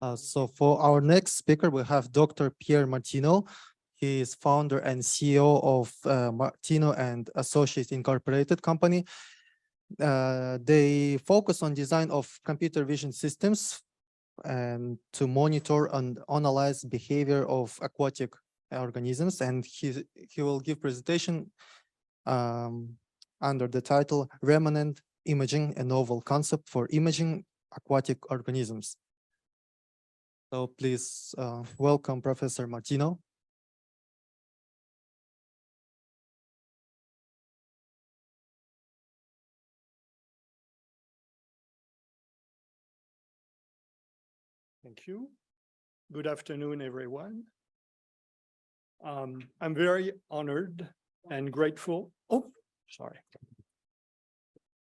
So for our next speaker, we have Dr. Pierre Martineau. He is founder and CEO of Martineau and Associates Incorporated company. They focus on design of computer vision systems and to monitor and analyze behavior of aquatic organisms. And he will give presentation under the title Remanent Imaging, a novel concept for imaging aquatic organisms. So please welcome Professor Martineau. Thank you. Good afternoon, everyone. I'm very honored and grateful. Oh, sorry.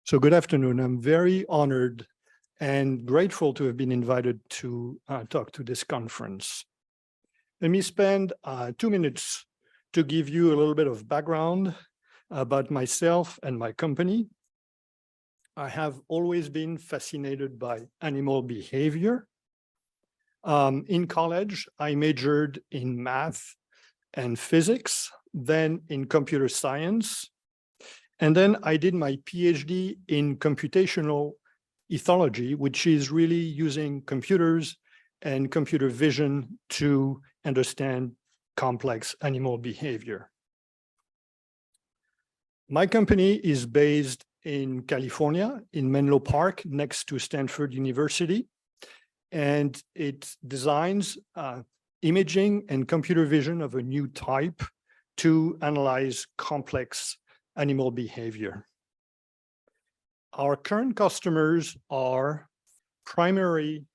So good afternoon. I'm very honored and grateful to have been invited to talk to this conference. Let me spend 2 minutes to give you a little bit of background about myself and my company. I have always been fascinated by animal behavior. In college, I majored in math and physics, then in computer science. And then I did my PhD in computational ethology, which is really using computers and computer vision to understand complex animal behavior. My company is based in California, in Menlo Park, next to Stanford University. And it designs imaging and computer vision of a new type to analyze complex animal behavior. Our current customers are primary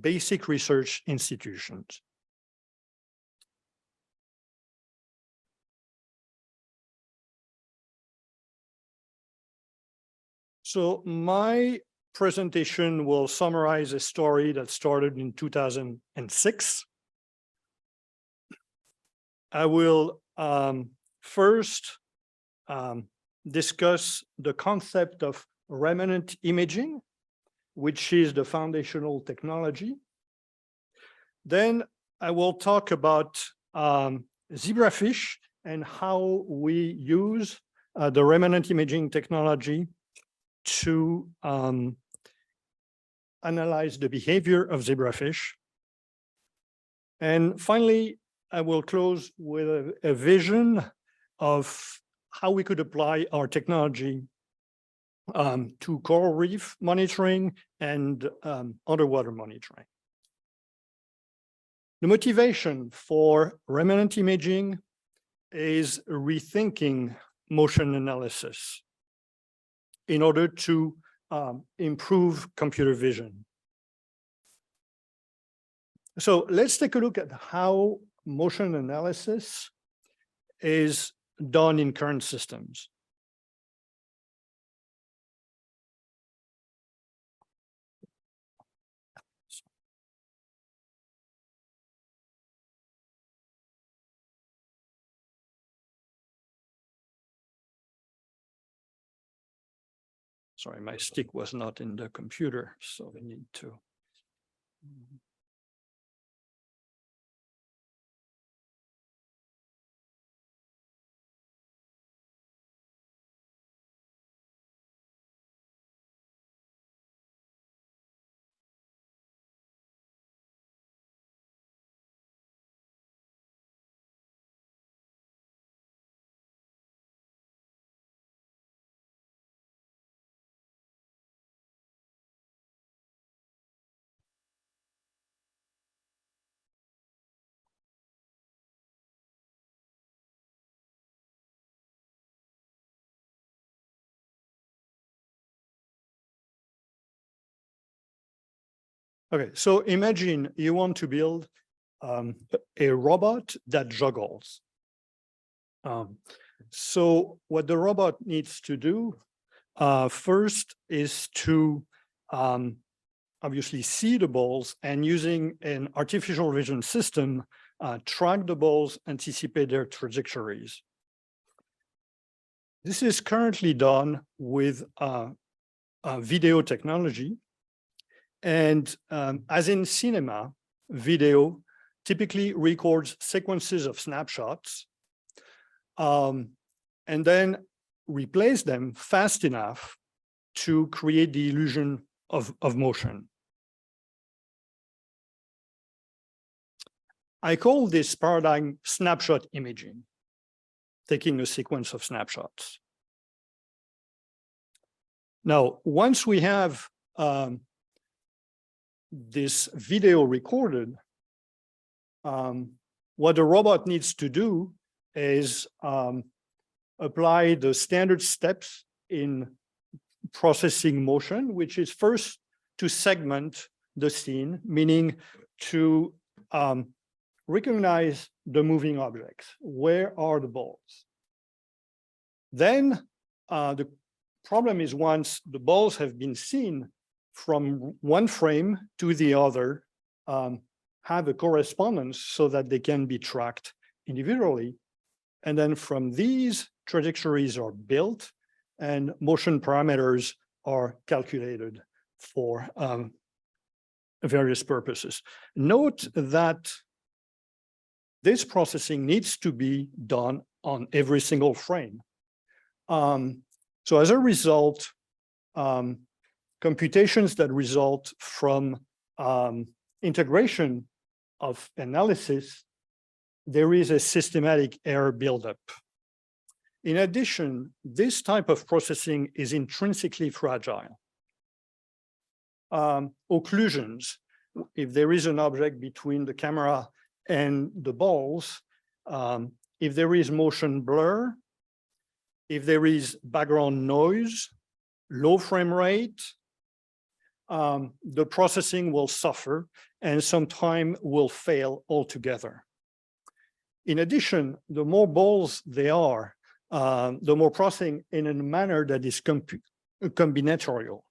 basic research institutions. So my presentation will summarize a story that started in 2006. I will first discuss the concept of remanent imaging, which is the foundational technology. Then I will talk about Zebrafish and how we use the remanent imaging technology to analyze the behavior of zebrafish. And finally, I will close with a vision of how we could apply our technology to coral reef monitoring and underwater monitoring. The motivation for remanent imaging is rethinking motion analysis in order to improve computer vision. So let's take a look at how motion analysis is done in current systems. Sorry, my stick was not in the computer, so I need to. Okay, so imagine you want to build a robot that juggles. So what the robot needs to do first is to obviously see the balls, and using an artificial vision system, track the balls, anticipate their trajectories. This is currently done with video technology. And as in cinema, video typically records sequences of snapshots and then replace them fast enough to create the illusion of motion. I call this paradigm snapshot imaging, taking a sequence of snapshots. Now, once we have this video recorded, what the robot needs to do is apply the standard steps in processing motion, which is first to segment the scene, meaning to recognize the moving objects. Where are the balls? Then the problem is once the balls have been seen from one frame to the other, have a correspondence so that they can be tracked individually. And then from these, trajectories are built and motion parameters are calculated for various purposes. Note that this processing needs to be done on every single frame. So as a result, computations that result from integration of analysis, there is a systematic error buildup. In addition, this type of processing is intrinsically fragile. Occlusions, if there is an object between the camera and the balls, if there is motion blur, if there is background noise, low frame rate, the processing will suffer and sometime will fail altogether. In addition, the more balls there are, the more processing in a manner that is combinatorial.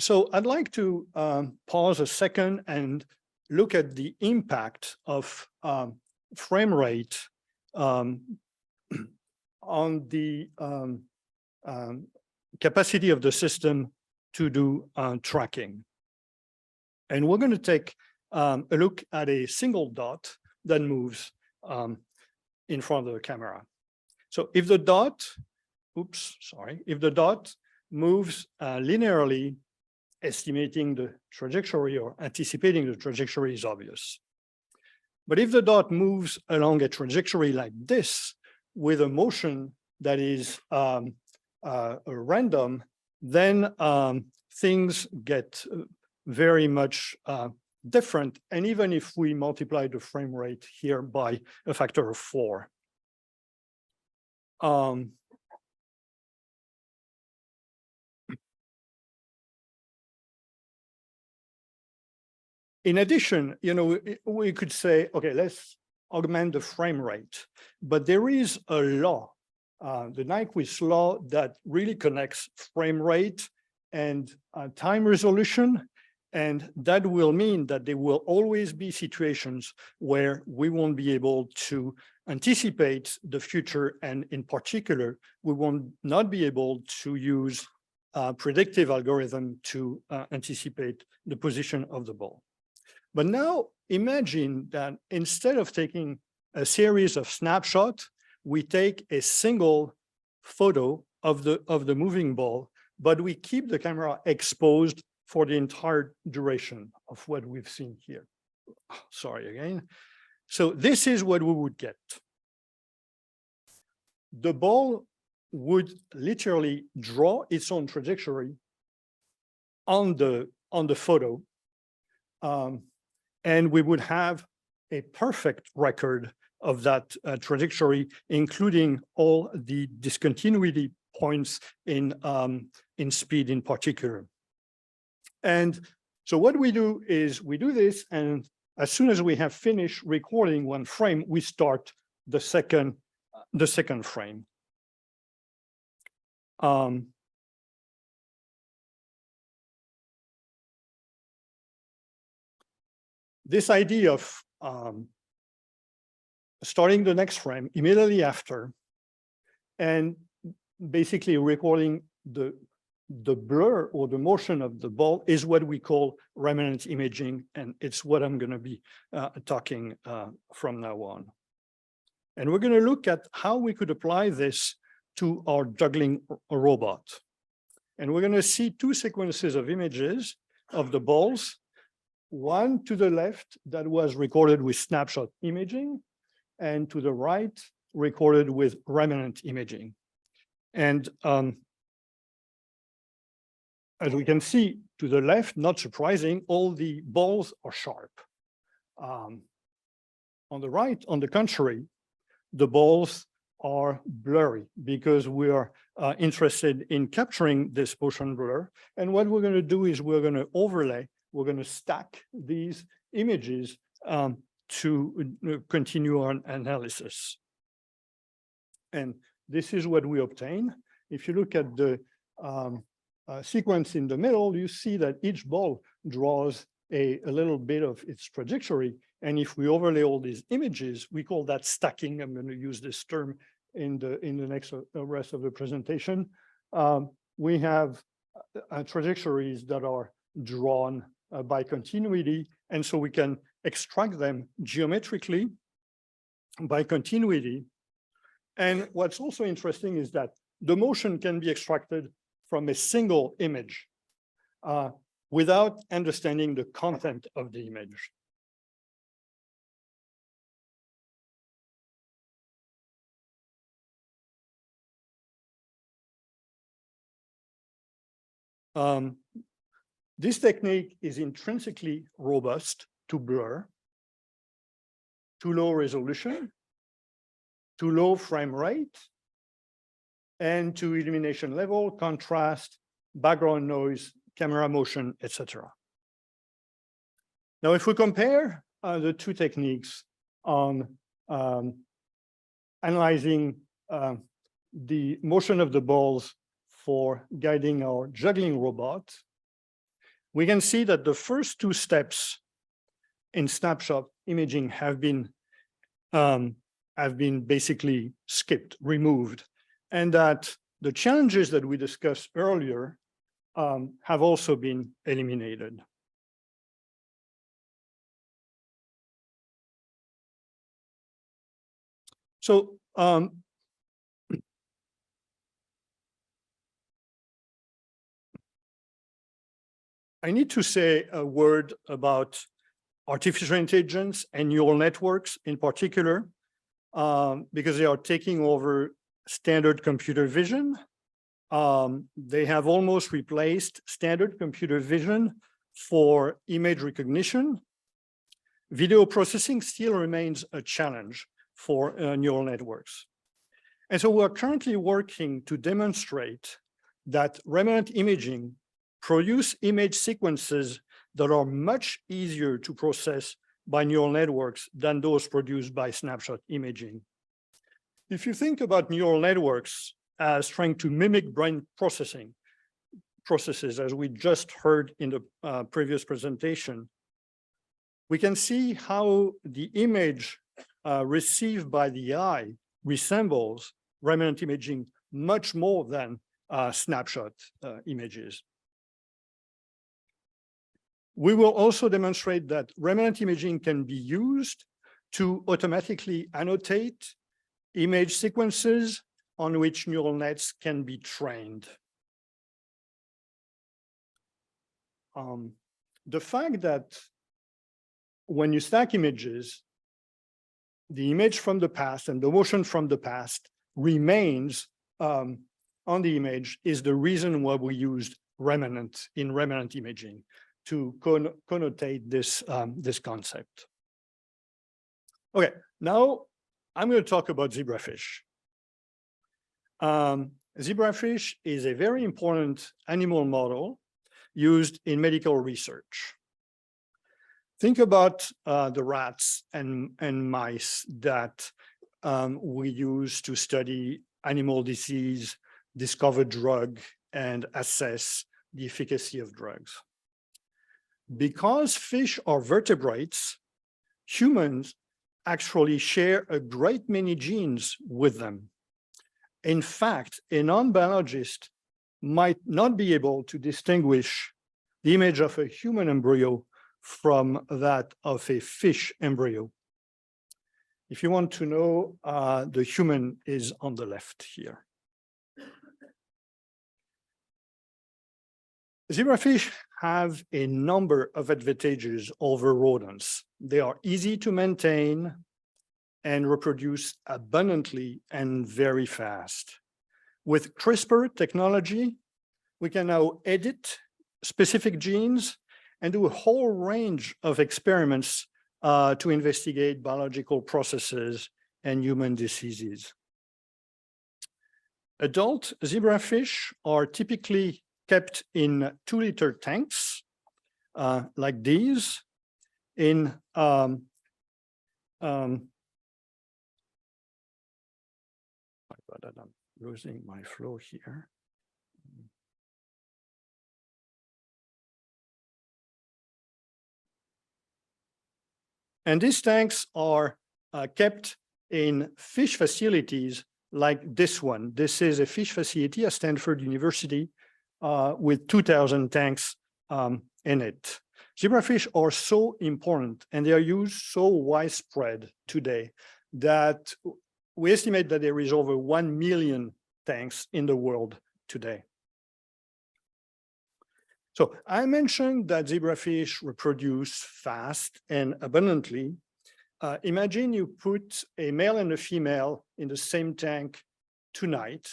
So I'd like to pause a second and look at the impact of frame rate on the capacity of the system to do tracking. And we're going to take a look at a single dot that moves in front of the camera. So if the dot, if the dot moves linearly, estimating the trajectory or anticipating the trajectory is obvious. But if the dot moves along a trajectory like this with a motion that is random, then things get very much different. And even if we multiply the frame rate here by a factor of 4. In addition, we could say, okay, let's augment the frame rate. But there is a law, the Nyquist law, that really connects frame rate and time resolution. And that will mean that there will always be situations where we won't be able to anticipate the future. And in particular, we will not be able to use predictive algorithm to anticipate the position of the ball. But now imagine that instead of taking a series of snapshots, we take a single photo of the moving ball, but we keep the camera exposed for the entire duration of what we've seen here. Sorry again. So this is what we would get. The ball would literally draw its own trajectory on the photo. And we would have a perfect record of that trajectory, including all the discontinuity points in speed in particular. And so what we do is we do this, and as soon as we have finished recording one frame, we start the second frame. This idea of starting the next frame immediately after, and basically recording the blur or the motion of the ball is what we call remanent imaging, and it's what I'm going to be talking from now on. And we're going to look at how we could apply this to our juggling robot. And we're going to see two sequences of images of the balls, one to the left that was recorded with snapshot imaging, and to the right recorded with remanent imaging. And as we can see to the left, not surprising, all the balls are sharp. On the right, on the contrary, the balls are blurry because we are interested in capturing this motion blur. And what we're going to do is we're going to overlay, we're going to stack these images to continue our analysis. And this is what we obtain. If you look at the sequence in the middle, you see that each ball draws a little bit of its trajectory. And if we overlay all these images, we call that stacking. I'm going to use this term in the next rest of the presentation. We have trajectories that are drawn by continuity. And so we can extract them geometrically by continuity. And what's also interesting is that the motion can be extracted from a single image without understanding the content of the image. This technique is intrinsically robust to blur, to low resolution, to low frame rate, and to illumination level, contrast, background noise, camera motion, etc. Now, if we compare the two techniques on analyzing the motion of the balls for guiding our juggling robot, we can see that the first two steps in snapshot imaging have been basically skipped, removed, and that the challenges that we discussed earlier have also been eliminated. So I need to say a word about artificial intelligence and neural networks in particular, because they are taking over standard computer vision. They have almost replaced standard computer vision for image recognition. Video processing still remains a challenge for neural networks. And so we're currently working to demonstrate that remanent imaging produce image sequences that are much easier to process by neural networks than those produced by snapshot imaging. If you think about neural networks as trying to mimic brain processes, as we just heard in the previous presentation, we can see how the image received by the eye resembles remanent imaging much more than snapshot images. We will also demonstrate that remanent imaging can be used to automatically annotate image sequences on which neural nets can be trained. The fact that when you stack images, the image from the past and the motion from the past remains on the image is the reason why we used remanent in remanent imaging to connotate this, this concept. Okay, now I'm going to talk about zebrafish. Zebrafish is a very important animal model used in medical research. Think about the rats and mice that we use to study animal disease, discover drug, and assess the efficacy of drugs. Because fish are vertebrates, humans actually share a great many genes with them. In fact, a non-biologist might not be able to distinguish the image of a human embryo from that of a fish embryo. If you want to know, the human is on the left here. Zebrafish have a number of advantages over rodents. They are easy to maintain and reproduce abundantly and very fast. With CRISPR technology, we can now edit specific genes and do a whole range of experiments to investigate biological processes and human diseases. Adult zebrafish are typically kept in 2-liter tanks like these in I'm losing my flow here. And these tanks are kept in fish facilities like this one. This is a fish facility at Stanford University with 2,000 tanks in it. Zebrafish are so important and they are used so widespread today that we estimate that there is over 1 million tanks in the world today. So I mentioned that zebrafish reproduce fast and abundantly. Imagine you put a male and a female in the same tank tonight.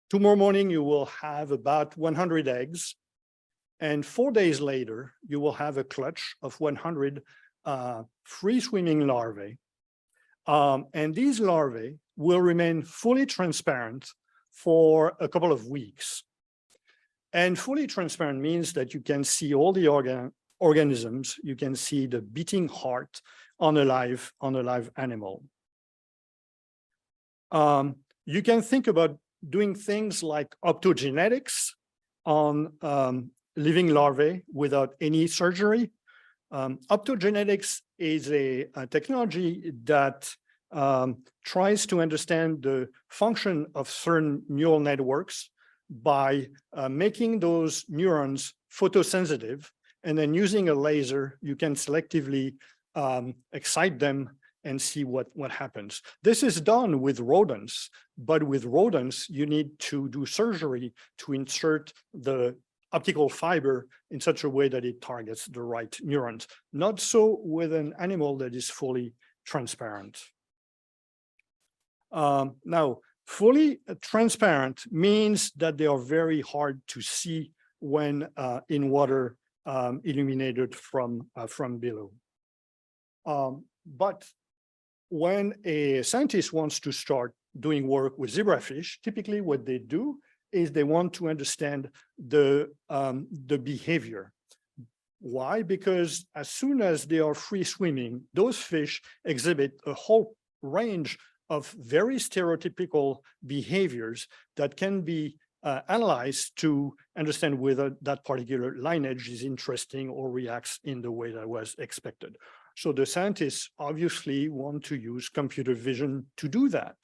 Tomorrow morning, you will have about 100 eggs. And 4 days later, you will have a clutch of 100 free-swimming larvae. And these larvae will remain fully transparent for a couple of weeks. And fully transparent means that you can see all the organisms, you can see the beating heart on a live animal. You can think about doing things like optogenetics on living larvae without any surgery. Optogenetics is a technology that tries to understand the function of certain neural networks by making those neurons photosensitive, and then using a laser, you can selectively excite them and see what happens. This is done with rodents, but with rodents, you need to do surgery to insert the optical fiber in such a way that it targets the right neurons. Not so with an animal that is fully transparent. Now, fully transparent means that they are very hard to see when in water illuminated from below. But when a scientist wants to start doing work with zebrafish, typically what they do is they want to understand the behavior. Why? Because as soon as they are free swimming, those fish exhibit a whole range of very stereotypical behaviors that can be analyzed to understand whether that particular lineage is interesting or reacts in the way that was expected. So the scientists obviously want to use computer vision to do that.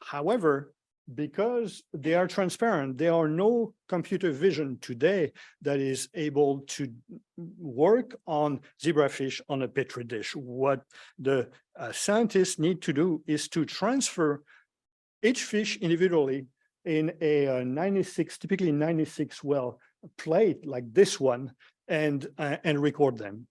However, because they are transparent, there are no computer vision today that is able to work on zebrafish on a petri dish. What the scientists need to do is to transfer each fish individually in a 96, typically 96 well plate like this one, and record them.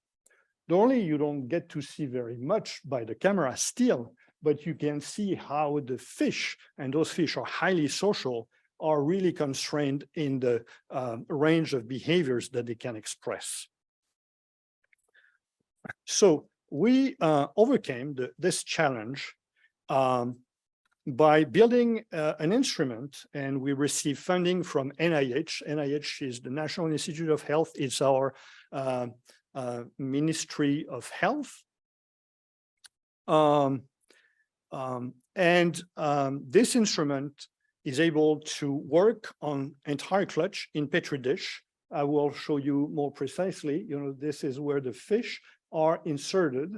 Normally, you don't get to see very much by the camera still, but you can see how the fish, and those fish are highly social, are really constrained in the range of behaviors that they can express. So we overcame this challenge by building an instrument, and we received funding from NIH. NIH is the National Institute of Health. It's our Ministry of Health. This instrument is able to work on entire clutch in petri dish. I will show you more precisely. You know, this is where the fish are inserted.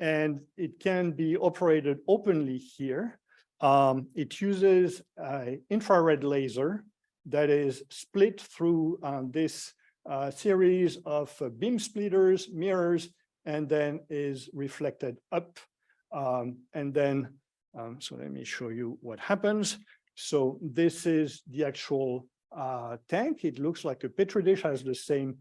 and it can be operated openly here. It uses an infrared laser that is split through this series of beam splitters, mirrors, and then is reflected up. And then, so let me show you what happens. So this is the actual tank. It looks like a Petri dish, has the same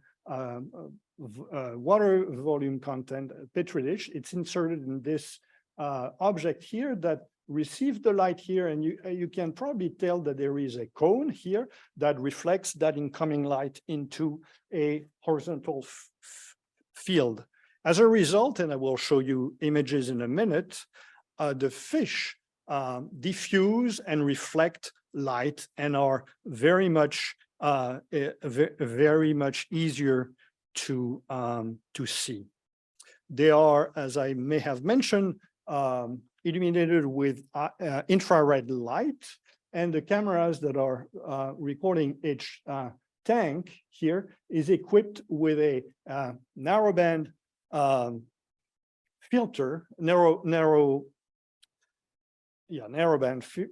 water volume content Petri dish. It's inserted in this object here that receives the light here, and you can probably tell that there is a cone here that reflects that incoming light into a horizontal field. As a result, and I will show you images in a minute, the fish diffuse and reflect light and are very much easier to see. They are, as I may have mentioned, illuminated with infrared light, and the cameras that are recording each tank here is equipped with a narrowband filter, narrowband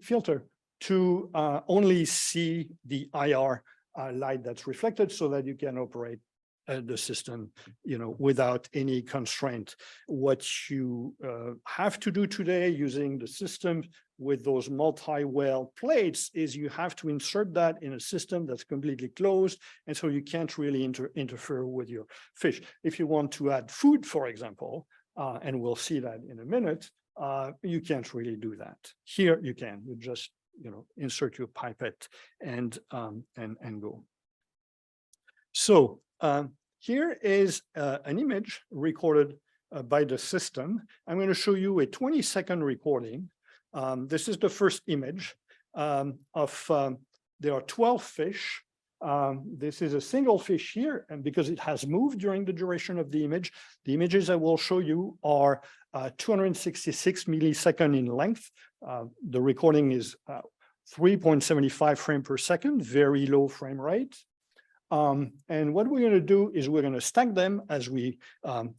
filter to only see the IR light that's reflected, so that you can operate the system, without any constraint. What you have to do today using the system with those multi-well plates is you have to insert that in a system that's completely closed, and so you can't really interfere with your fish. If you want to add food, for example, and we'll see that in a minute, you can't really do that. Here you can. You just insert your pipette and go. So here is an image recorded by the system. I'm going to show you a 20-second recording. This is the first image there are 12 fish. This is a single fish here, and because it has moved during the duration of the images I will show you are 266 milliseconds in length. The recording is 3.75 frames per second, very low frame rate. And what we're going to do is we're going to stack them as we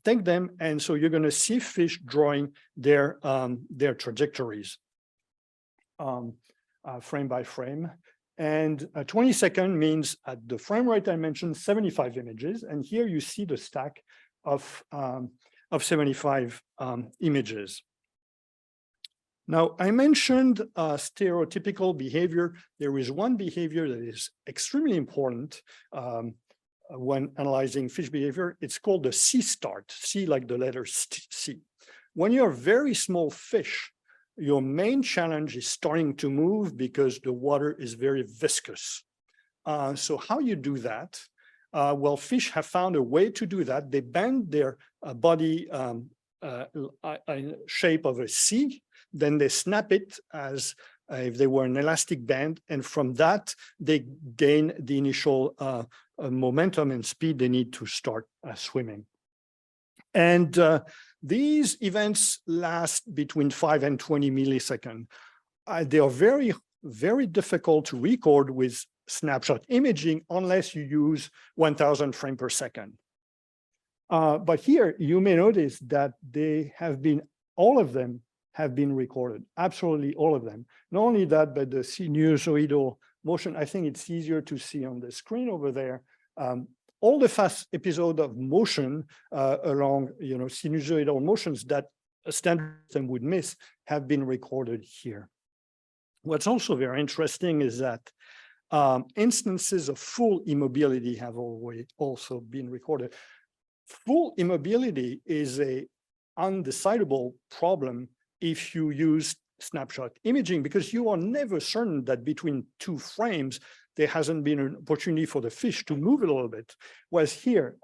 take them, and so you're going to see fish drawing their trajectories frame by frame. And 20 seconds means at the frame rate I mentioned 75 images, and here you see the stack of 75 images. Now, I mentioned stereotypical behavior. There is one behavior that is extremely important when analyzing fish behavior. It's called the C start, C like the letter C. When you're very small fish, your main challenge is starting to move because the water is very viscous. So how you do that? Well, fish have found a way to do that. They bend their body shape of a C, then they snap it as if they were an elastic band, and from that they gain the initial momentum and speed they need to start swimming. And these events last between 5 and 20 milliseconds. They are very, very difficult to record with snapshot imaging unless you use 1000 frames per second. But here you may notice that they have been, all of them have been recorded, absolutely all of them. Not only that, but the sinusoidal motion, I think it's easier to see on the screen over there. All the fast episode of motion along, sinusoidal motions that a standard system would miss have been recorded here. What's also very interesting is that instances of full immobility have also been recorded. Full immobility is an undecidable problem if you use snapshot imaging, because you are never certain that between two frames, there hasn't been an opportunity for the fish to move a little bit. Whereas here,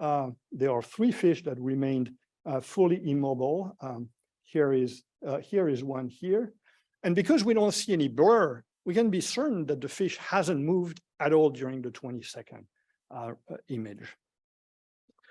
there are 3 fish that remained fully immobile. Here is one here. And because we don't see any blur, we can be certain that the fish hasn't moved at all during the 20-second image.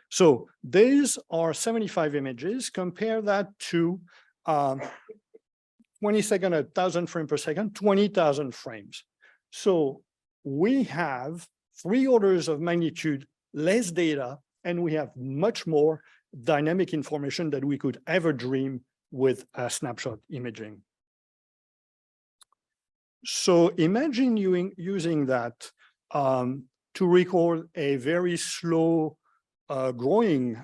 So these are 75 images. Compare that to 20 seconds at 1000 frames per second, 20,000 frames. So we have 3 orders of magnitude less data, and we have much more dynamic information that we could ever dream with snapshot imaging. So imagine using that to record a very slow growing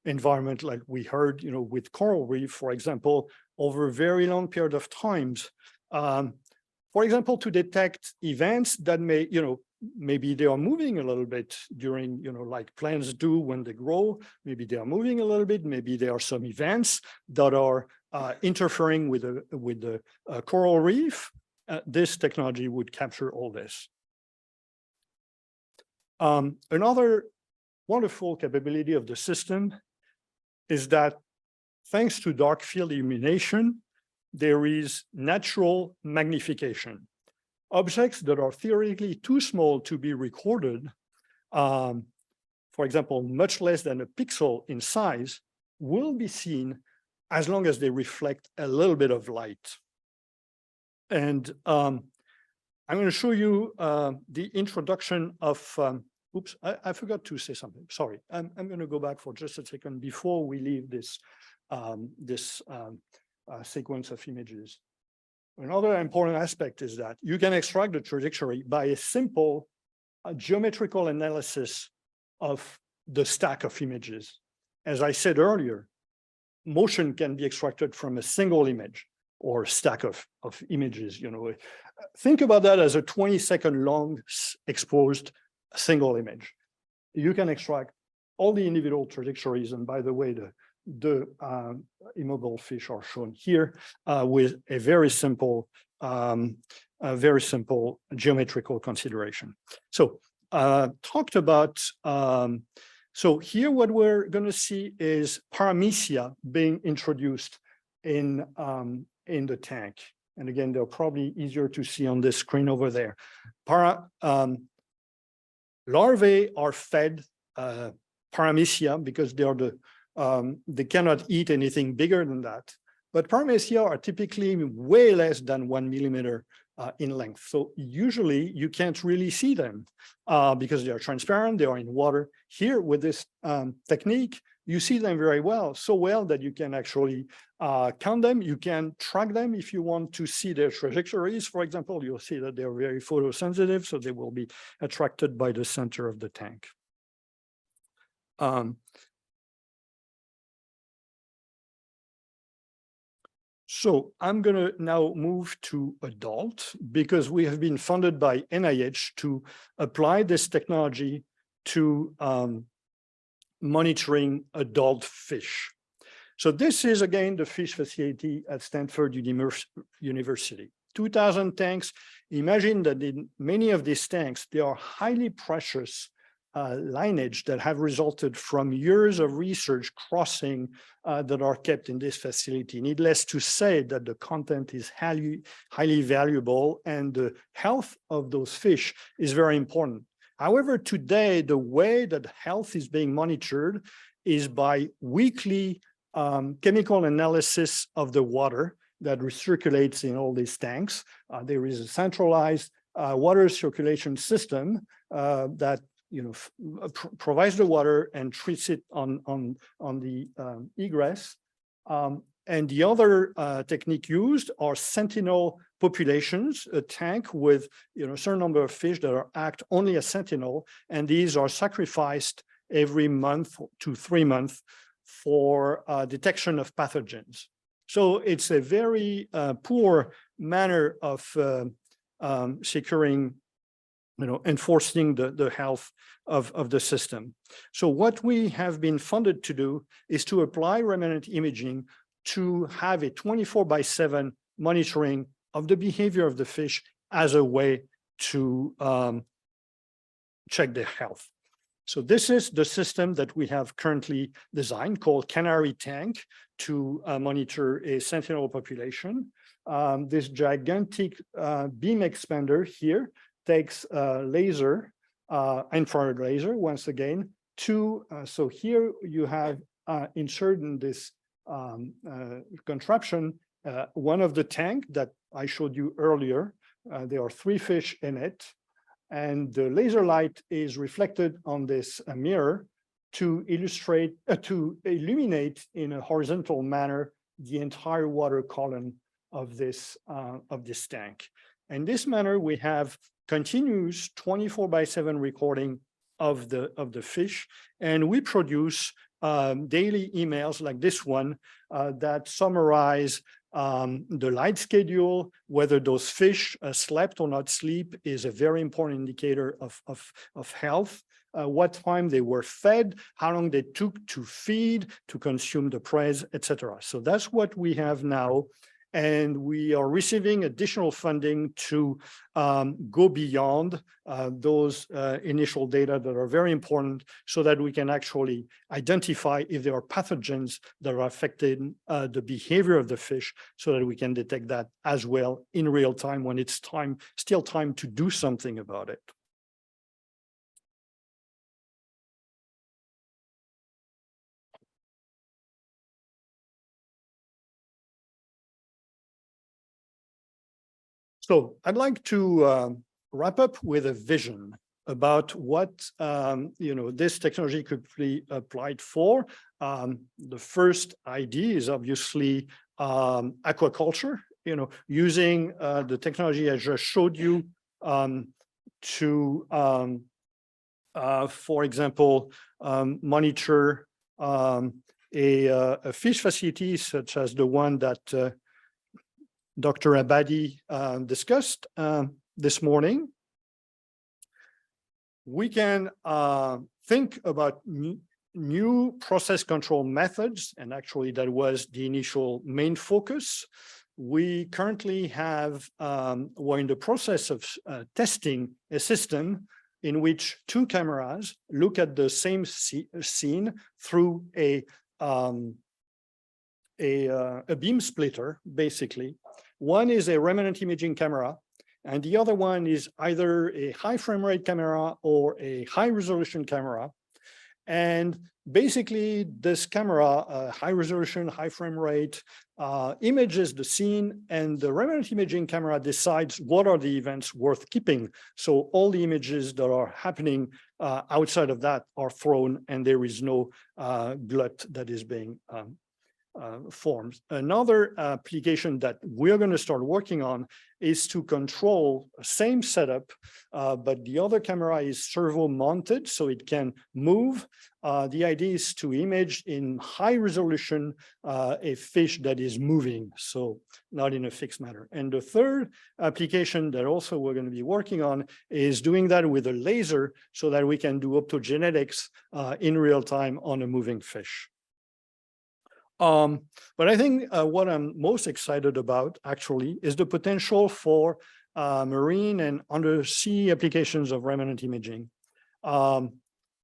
environment, like we heard, with coral reef, for example, over a very long period of times. For example, to detect events that may, maybe they are moving a little bit during, like plants do when they grow, maybe they are moving a little bit, maybe there are some events that are interfering with the coral reef. This technology would capture all this. Another wonderful capability of the system is that thanks to dark field illumination, there is natural magnification. Objects that are theoretically too small to be recorded, for example, much less than a pixel in size, will be seen as long as they reflect a little bit of light. And I'm going to show you the introduction of, oops, I forgot to say something. Sorry, I'm going to go back for just a second before we leave this, sequence of images. Another important aspect is that you can extract the trajectory by a simple geometrical analysis of the stack of images. As I said earlier, motion can be extracted from a single image or stack of images. Think about that as a 20-second long exposed single image. You can extract all the individual trajectories, and by the way, the immobile fish are shown here with a very simple geometrical consideration. So talked about, so here what we're going to see is Paramecia being introduced in the tank. And again, they're probably easier to see on this screen over there. Larvae are fed Paramecia because they are they cannot eat anything bigger than that. But Paramecia are typically way less than 1 millimeter in length. So usually you can't really see them because they are transparent, they are in water. Here with this technique, you see them very well, so well that you can actually count them. You can track them if you want to see their trajectories. For example, you'll see that they're very photosensitive, so they will be attracted by the center of the tank. So I'm going to now move to adult because we have been funded by NIH to apply this technology to monitoring adult fish. So this is, again, the fish facility at Stanford University. 2,000 tanks. Imagine that in many of these tanks, they are highly precious lineage that have resulted from years of research crossing that are kept in this facility. Needless to say that the content is highly valuable and the health of those fish is very important. However, today, the way that health is being monitored is by weekly chemical analysis of the water that recirculates in all these tanks. There is a centralized water circulation system that provides the water and treats it on the egress. And the other technique used are sentinel populations, a tank with a certain number of fish that act only as sentinel, and these are sacrificed every month to 3 months for detection of pathogens. So it's a very poor manner of securing, enforcing the health of the system. So what we have been funded to do is to apply remanent imaging to have a 24/7 monitoring of the behavior of the fish as a way to check their health. So this is the system that we have currently designed called Canary Tank to monitor a sentinel population. This gigantic beam expander here takes a laser, infrared laser, once again, so here you have inserted in this contraption one of the tank that I showed you earlier. There are 3 fish in it, and the laser light is reflected on this mirror, to illustrate, to illuminate in a horizontal manner the entire water column of this tank. In this manner, we have continuous 24/7 recording of the fish, and we produce daily emails like this one that summarize the light schedule, whether those fish slept or not sleep is a very important indicator of health. What time they were fed, how long they took to feed, to consume the prey, etc. So that's what we have now. And we are receiving additional funding to go beyond those initial data that are very important so that we can actually identify if there are pathogens that are affecting the behavior of the fish so that we can detect that as well in real time when it's still time to do something about it. So I'd like to wrap up with a vision about what this technology could be applied for. The first idea is obviously aquaculture. Using the technology I just showed you to, for example, monitor a fish facility such as the one that Dr. Abadi discussed this morning. We can think about new process control methods, and actually that was the initial main focus. We currently have, we're in the process of testing a system in which two cameras look at the same scene through a beam splitter, basically. One is a Remanent Imaging camera, and the other one is either a high frame rate camera or a high resolution camera. And basically, this camera, high resolution, high frame rate, images the scene, and the Remanent Imaging camera decides what are the events worth keeping. So all the images that are happening outside of that are thrown, and there is no glut that is being formed. Another application that we're going to start working on is to control same setup, but the other camera is servo mounted, so it can move. The idea is to image in high resolution a fish that is moving, so not in a fixed manner. And the third application that also we're going to be working on is doing that with a laser so that we can do optogenetics in real time on a moving fish. But I think what I'm most excited about actually is the potential for marine and undersea applications of Remanent Imaging.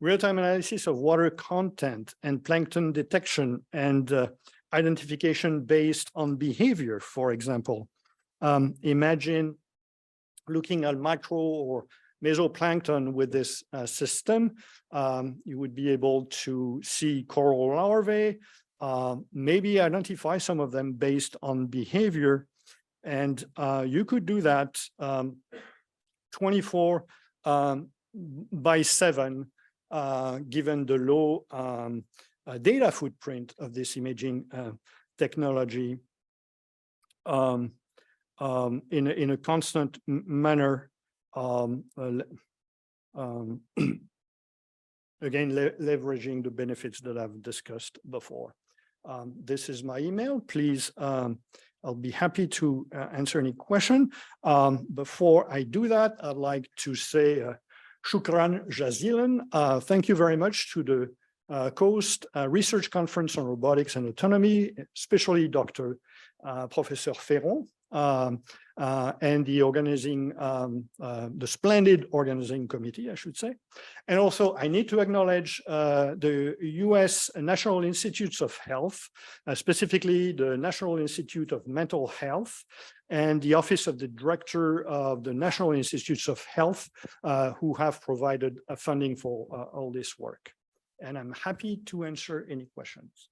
Real-time analysis of water content and plankton detection and identification based on behavior, for example. Imagine looking at micro or mesoplankton with this system. You would be able to see coral larvae, maybe identify some of them based on behavior. And you could do that 24/7, given the low data footprint of this imaging technology in a constant manner. Again, leveraging the benefits that I've discussed before. This is my email. Please, I'll be happy to answer any question. Before I do that, I'd like to say shukran jazilan. Thank you very much to the KAUST Research Conference on Robotics and Autonomy, especially Dr. Professor Ferron, and the organizing, the splendid organizing committee, I should say. And also, I need to acknowledge the US National Institutes of Health, specifically the National Institute of Mental Health, and the Office of the Director of the National Institutes of Health, who have provided funding for all this work. And I'm happy to answer any questions.